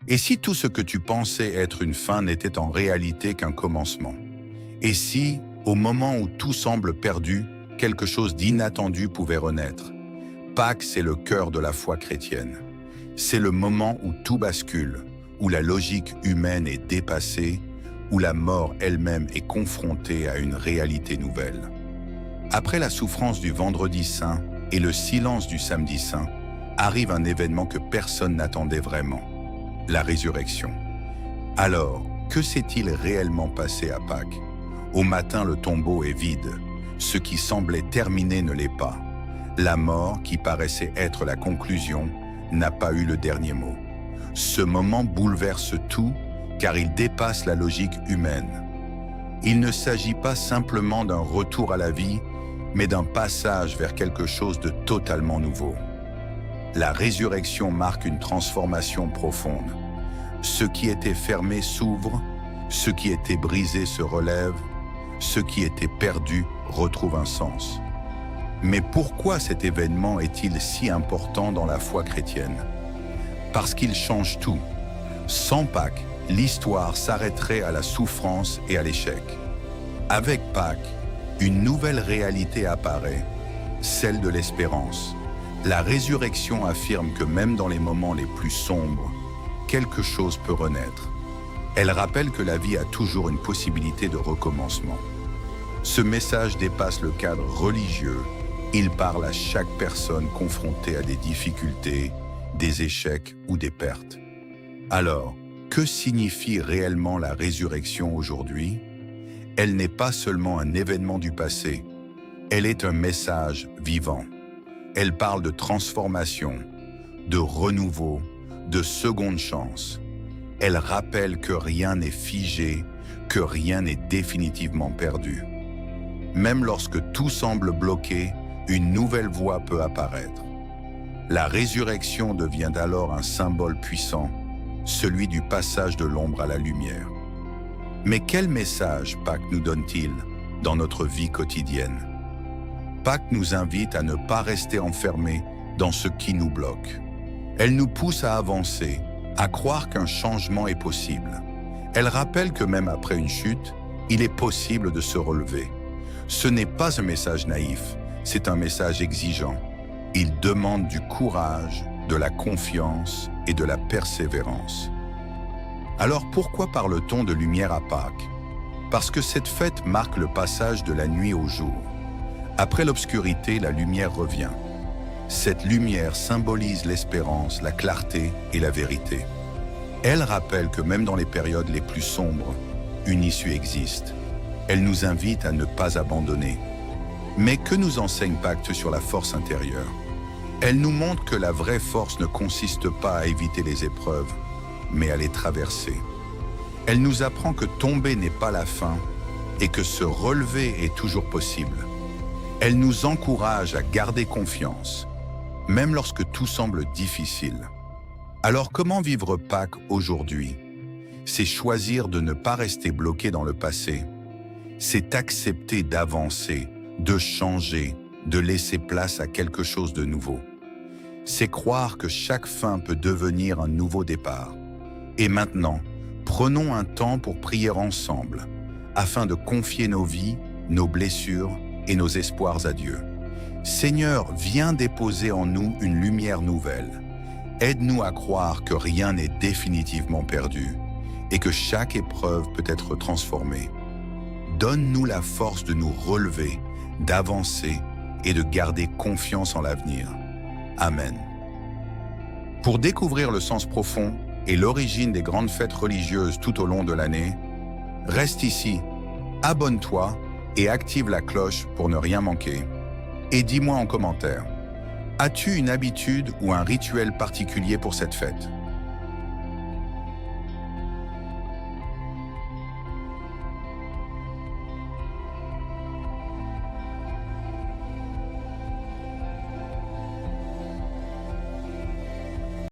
Et si tout ce que tu pensais être une fin n'était en réalité qu'un commencement? Et si, au moment où tout semble perdu, quelque chose d'inattendu pouvait renaître? Pâques, c'est le cœur de la foi chrétienne. C'est le moment où tout bascule, où la logique humaine est dépassée, où la mort elle-même est confrontée à une réalité nouvelle. Après la souffrance du Vendredi Saint et le silence du Samedi Saint, arrive un événement que personne n'attendait vraiment, la résurrection. Alors, que s'est-il réellement passé à Pâques? Au matin, le tombeau est vide. Ce qui semblait terminé ne l'est pas. La mort, qui paraissait être la conclusion, n'a pas eu le dernier mot. Ce moment bouleverse tout, car il dépasse la logique humaine. Il ne s'agit pas simplement d'un retour à la vie, mais d'un passage vers quelque chose de totalement nouveau. La résurrection marque une transformation profonde. Ce qui était fermé s'ouvre, ce qui était brisé se relève, ce qui était perdu retrouve un sens. Mais pourquoi cet événement est-il si important dans la foi chrétienne? Parce qu'il change tout. Sans Pâques, l'histoire s'arrêterait à la souffrance et à l'échec. Avec Pâques, une nouvelle réalité apparaît, celle de l'espérance. La résurrection affirme que même dans les moments les plus sombres, quelque chose peut renaître. Elle rappelle que la vie a toujours une possibilité de recommencement. Ce message dépasse le cadre religieux. Il parle à chaque personne confrontée à des difficultés, des échecs ou des pertes. Alors, que signifie réellement la résurrection aujourd'hui? Elle n'est pas seulement un événement du passé, elle est un message vivant. Elle parle de transformation, de renouveau, de seconde chance. Elle rappelle que rien n'est figé, que rien n'est définitivement perdu. Même lorsque tout semble bloqué, une nouvelle voie peut apparaître. La résurrection devient alors un symbole puissant, celui du passage de l'ombre à la lumière. Mais quel message Pâques nous donne-t-il dans notre vie quotidienne? Pâques nous invite à ne pas rester enfermés dans ce qui nous bloque. Elle nous pousse à avancer, à croire qu'un changement est possible. Elle rappelle que même après une chute, il est possible de se relever. Ce n'est pas un message naïf, c'est un message exigeant. Il demande du courage, de la confiance et de la persévérance. Alors pourquoi parle-t-on de lumière à Pâques? Parce que cette fête marque le passage de la nuit au jour. Après l'obscurité, la lumière revient. Cette lumière symbolise l'espérance, la clarté et la vérité. Elle rappelle que même dans les périodes les plus sombres, une issue existe. Elle nous invite à ne pas abandonner. Mais que nous enseigne Pâques sur la force intérieure? Elle nous montre que la vraie force ne consiste pas à éviter les épreuves, mais à les traverser. Elle nous apprend que tomber n'est pas la fin et que se relever est toujours possible. Elle nous encourage à garder confiance, même lorsque tout semble difficile. Alors comment vivre Pâques aujourd'hui? C'est choisir de ne pas rester bloqué dans le passé. C'est accepter d'avancer, de changer, de laisser place à quelque chose de nouveau. C'est croire que chaque fin peut devenir un nouveau départ. Et maintenant, prenons un temps pour prier ensemble, afin de confier nos vies, nos blessures et nos espoirs à Dieu. Seigneur, viens déposer en nous une lumière nouvelle. Aide-nous à croire que rien n'est définitivement perdu et que chaque épreuve peut être transformée. Donne-nous la force de nous relever, d'avancer et de garder confiance en l'avenir. Amen. Pour découvrir le sens profond et l'origine des grandes fêtes religieuses tout au long de l'année, reste ici, abonne-toi et active la cloche pour ne rien manquer. Et dis-moi en commentaire, as-tu une habitude ou un rituel particulier pour cette fête?